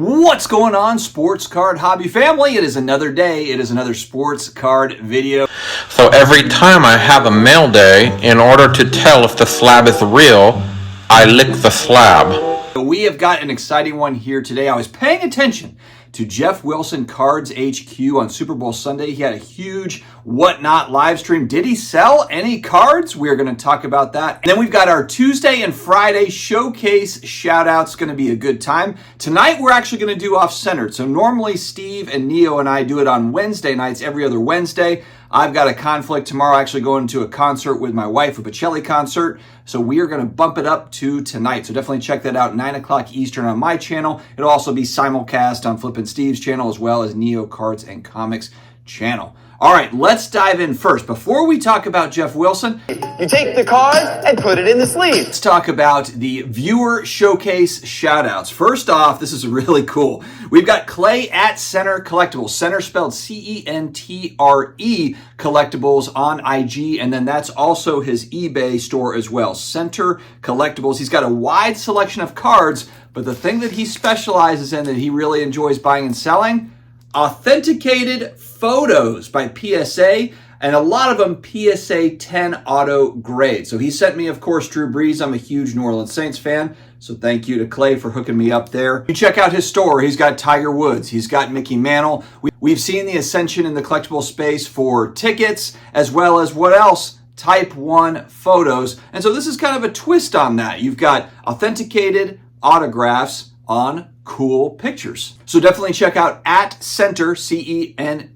What's going on, sports card hobby family? It is another day. It is another sports card video. So every time I have a mail day, in order to tell if the slab is real, I lick the slab. We have got an exciting one here today. I was paying attention to Geoff Wilson Cards HQ on Super Bowl Sunday. He had a huge Whatnot live stream. Did he sell any cards? We're going to talk about that. And then we've got our Tuesday and Friday showcase shoutouts. Going to be a good time. Tonight we're actually going to do off-centered. So normally Steve and Neo and I do it on Wednesday nights, every other Wednesday. I've got a conflict tomorrow, actually going to a concert with my wife, a Bocelli concert. So we are going to bump it up to tonight. So definitely check that out, 9 o'clock Eastern on my channel. It'll also be simulcast on Flippin' Steve's channel as well as Neo Cards and Comics channel. All right, let's dive in first. Before we talk about Geoff Wilson, you take the card and put it in the sleeve. Let's talk about the viewer showcase shoutouts. First off, this is really cool. We've got Clay at Center Collectibles. Center spelled Centre Collectibles on IG, and then that's also his eBay store as well. Center Collectibles. He's got a wide selection of cards, but the thing that he specializes in that he really enjoys buying and selling, authenticated photos by PSA, and a lot of them PSA 10 auto grade. So he sent me, of course, Drew Brees. I'm a huge New Orleans Saints fan, so thank you to Clay for hooking me up there. You check out his store. He's got Tiger Woods. He's got Mickey Mantle. We've seen the ascension in the collectible space for tickets, as well as what else? Type 1 photos. And so this is kind of a twist on that. You've got authenticated autographs on cool pictures. So definitely check out at Center, Centre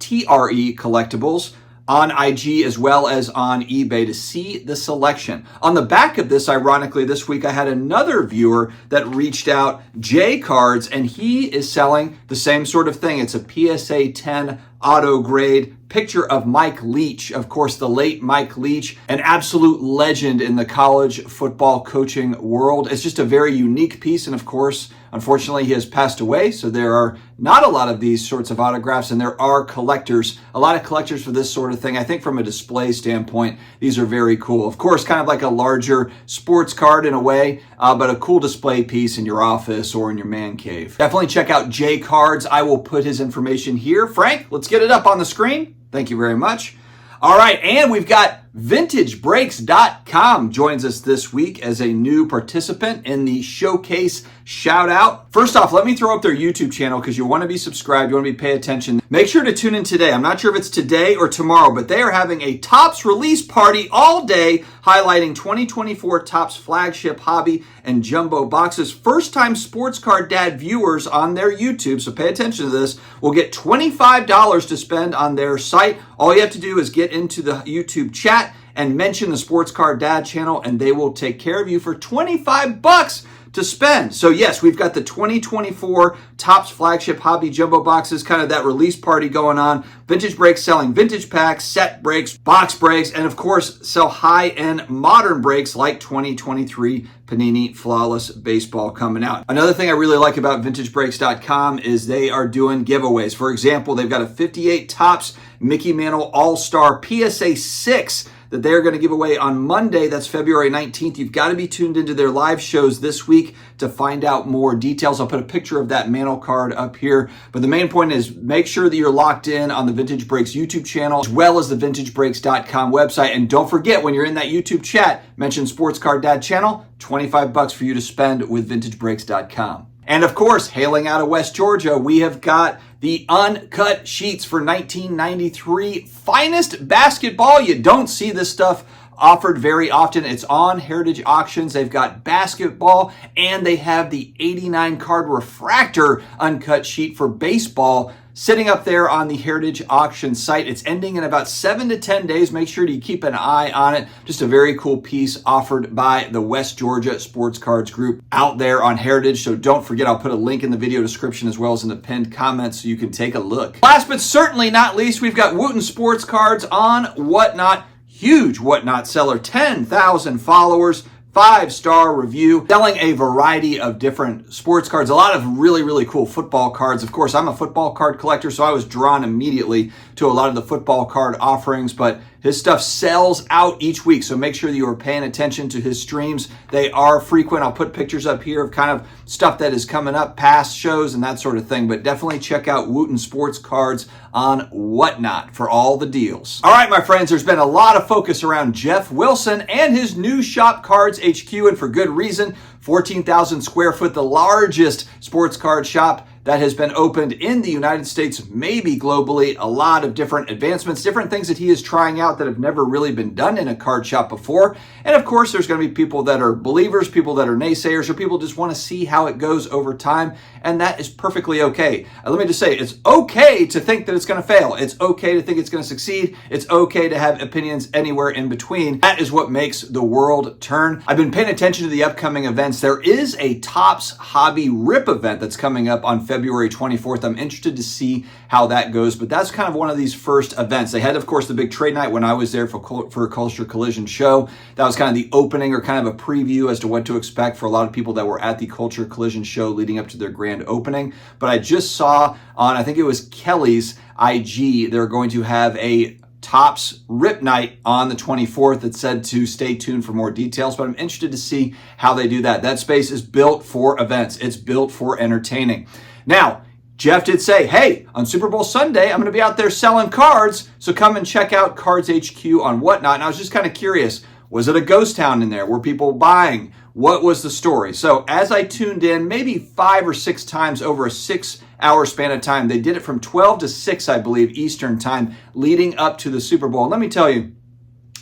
Collectibles on IG as well as on eBay to see the selection. On the back of this, ironically, this week I had another viewer that reached out, J Cards, and he is selling the same sort of thing. It's a PSA 10 auto grade picture of Mike Leach, of course, the late Mike Leach, an absolute legend in the college football coaching world. It's just a very unique piece, and of course, unfortunately, he has passed away, so there are not a lot of these sorts of autographs, and there are collectors, a lot of collectors for this sort of thing. I think from a display standpoint, these are very cool. Of course, kind of like a larger sports card in a way, but a cool display piece in your office or in your man cave. Definitely check out J Cards. I will put his information here. Frank, let's get it up on the screen. Thank you very much. All right, and we've got VintageBreaks.com joins us this week as a new participant in the showcase shout out. First off, let me throw up their YouTube channel because you want to be subscribed, you want to be paying attention. Make sure to tune in today. I'm not sure if it's today or tomorrow, but they are having a Topps release party all day highlighting 2024 Topps flagship hobby and jumbo boxes. First-time Sports Card Dad viewers on their YouTube, so pay attention to this, will get $25 to spend on their site. All you have to do is get into the YouTube chat and mention the Sports Card Dad channel, and they will take care of you for 25 bucks to spend. So yes, we've got the 2024 Topps flagship hobby jumbo boxes, kind of that release party going on. Vintage Breaks selling vintage packs, set breaks, box breaks, and of course sell high-end modern breaks like 2023 Panini Flawless Baseball coming out. Another thing I really like about VintageBreaks.com is they are doing giveaways. For example, they've got a 58 Topps Mickey Mantle All-Star PSA 6 that they're going to give away on Monday. That's February 19th. You've got to be tuned into their live shows this week to find out more details. I'll put a picture of that Mantle card up here. But the main point is make sure that you're locked in on the Vintage Breaks YouTube channel as well as the VintageBreaks.com website. And don't forget, when you're in that YouTube chat, mention Sports Card Dad channel, 25 bucks for you to spend with VintageBreaks.com. And of course, hailing out of West Georgia, we have got the Uncut sheets for 1993. Finest basketball. You don't see this stuff offered very often. It's on Heritage Auctions. They've got basketball, and they have the 89 card refractor Uncut sheet for baseball sitting up there on the Heritage Auction site. It's ending in about 7 to 10 days. Make sure to keep an eye on it. Just a very cool piece offered by the West Georgia Sports Cards Group out there on Heritage. So don't forget, I'll put a link in the video description as well as in the pinned comments so you can take a look. Last but certainly not least, we've got Wooten Sports Cards on Whatnot. Huge Whatnot seller, 10,000 followers. 5-star review, selling a variety of different sports cards, a lot of really, really cool football cards. Of course, I'm a football card collector, so I was drawn immediately to a lot of the football card offerings, but His stuff sells out each week, so make sure that you are paying attention to his streams. They are frequent. I'll put pictures up here of kind of stuff that is coming up, past shows and that sort of thing, but definitely check out Wooten Sports Cards on Whatnot for all the deals. All right, my friends, there's been a lot of focus around Geoff Wilson and his new shop, Cards HQ, and for good reason. 14,000 square foot, the largest sports card shop that has been opened in the United States, maybe globally. A lot of different advancements, different things that he is trying out that have never really been done in a card shop before. And of course, there's going to be people that are believers, people that are naysayers, or people just want to see how it goes over time. And that is perfectly okay. Let me just say, it's okay to think that it's going to fail. It's okay to think it's going to succeed. It's okay to have opinions anywhere in between. That is what makes the world turn. I've been paying attention to the upcoming events. There is a Topps Hobby Rip event that's coming up on February 24th. I'm interested to see how that goes, but that's kind of one of these first events. They had, of course, the big trade night when I was there for a Culture Collision show. That was kind of the opening or kind of a preview as to what to expect for a lot of people that were at the Culture Collision show leading up to their grand opening. But I just saw on, I think it was Kelly's IG, they're going to have a Topps Rip Night on the 24th. It said to stay tuned for more details, but I'm interested to see how they do that. That space is built for events. It's built for entertaining. Now, Geoff did say, hey, on Super Bowl Sunday, I'm going to be out there selling cards, so come and check out Cards HQ on Whatnot. And I was just kind of curious, was it a ghost town in there? Were people buying? What was the story? So as I tuned in, maybe 5 or 6 times over a 6-hour span of time, they did it from 12 to 6, I believe, Eastern time, leading up to the Super Bowl. And let me tell you,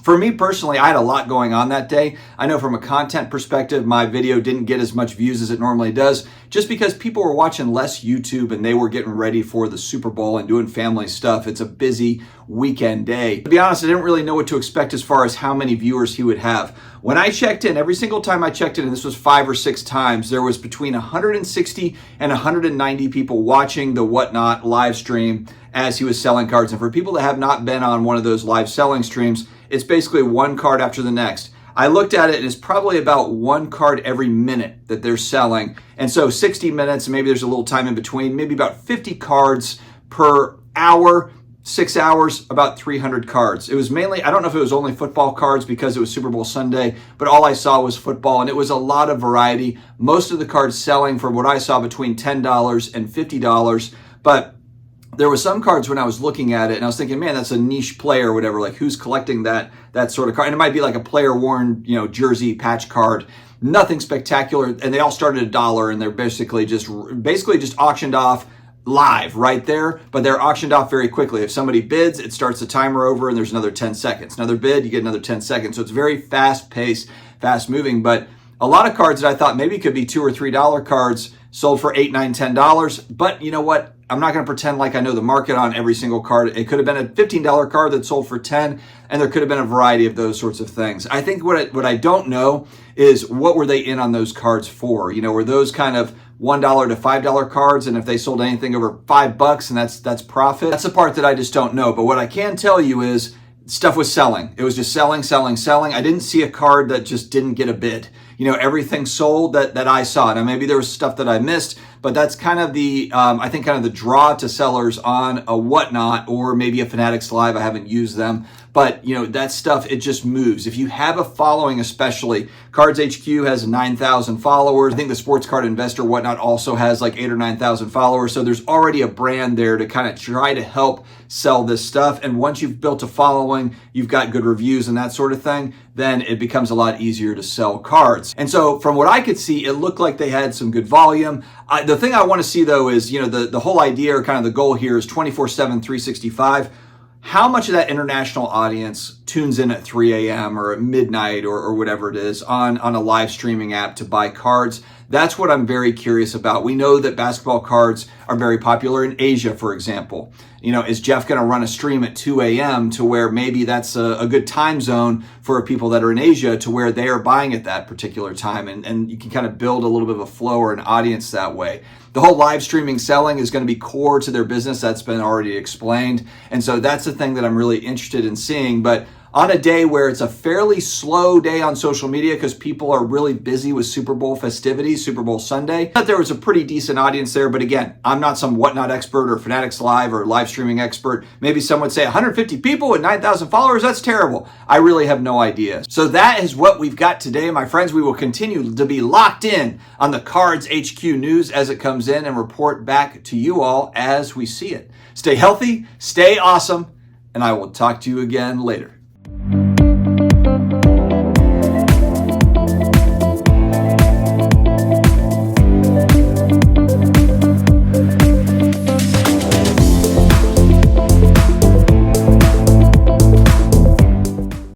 for me personally, I had a lot going on that day. I know from a content perspective, my video didn't get as much views as it normally does, just because people were watching less YouTube and they were getting ready for the Super Bowl and doing family stuff. It's a busy weekend day. To be honest, I didn't really know what to expect as far as how many viewers he would have. When I checked in, every single time I checked in, and this was 5 or 6 times, there was between 160 and 190 people watching the Whatnot live stream as he was selling cards. And for people that have not been on one of those live selling streams, it's basically one card after the next. I looked at it and it's probably about one card every minute that they're selling. And so 60 minutes, maybe there's a little time in between, maybe about 50 cards per hour, 6 hours, about 300 cards. It was mainly, I don't know if it was only football cards because it was Super Bowl Sunday, but all I saw was football, and it was a lot of variety. Most of the cards selling for what I saw between $10 and $50, but there were some cards when I was looking at it and I was thinking, man, that's a niche player or whatever, like who's collecting that sort of card? And it might be like a player worn, jersey patch card, nothing spectacular. And they all started $1 and they're basically just auctioned off live right there, but they're auctioned off very quickly. If somebody bids, it starts the timer over and there's another 10 seconds. Another bid, you get another 10 seconds. So it's very fast paced, fast moving, but a lot of cards that I thought maybe could be $2 or $3 cards sold for $8, $9, $10. But you know what? I'm not going to pretend like I know the market on every single card. It could have been a $15 card that sold for $10, and there could have been a variety of those sorts of things. I think what I don't know is what were they in on those cards for? Were those kind of $1 to $5 cards, and if they sold anything over $5 and that's profit? That's the part that I just don't know. But what I can tell you is stuff was selling. It was just selling, selling, selling. I didn't see a card that just didn't get a bid. Everything sold that I saw. Now, maybe there was stuff that I missed, but that's kind of the, I think kind of the draw to sellers on a Whatnot or maybe a Fanatics Live. I haven't used them, but that stuff, it just moves. If you have a following, especially Cards HQ has 9,000 followers. I think the Sports Card Investor Whatnot also has like 8,000 or 9,000 followers. So there's already a brand there to kind of try to help sell this stuff. And once you've built a following, you've got good reviews and that sort of thing, then it becomes a lot easier to sell cards. And so from what I could see, it looked like they had some good volume. The thing I want to see though is, the whole idea or kind of the goal here is 24/7, 365. How much of that international audience tunes in at 3 a.m. or at midnight or whatever it is on a live streaming app to buy cards? That's what I'm very curious about. We know that basketball cards are very popular in Asia, for example. Is Geoff going to run a stream at 2 a.m. to where maybe that's a good time zone for people that are in Asia to where they are buying at that particular time? And you can kind of build a little bit of a flow or an audience that way. The whole live streaming selling is going to be core to their business. That's been already explained. And so that's the thing that I'm really interested in seeing. But on a day where it's a fairly slow day on social media because people are really busy with Super Bowl festivities, Super Bowl Sunday. But there was a pretty decent audience there. But again, I'm not some Whatnot expert or Fanatics Live or live streaming expert. Maybe some would say 150 people with 9,000 followers, that's terrible. I really have no idea. So that is what we've got today, my friends. We will continue to be locked in on the Cards HQ news as it comes in and report back to you all as we see it. Stay healthy, stay awesome, and I will talk to you again later.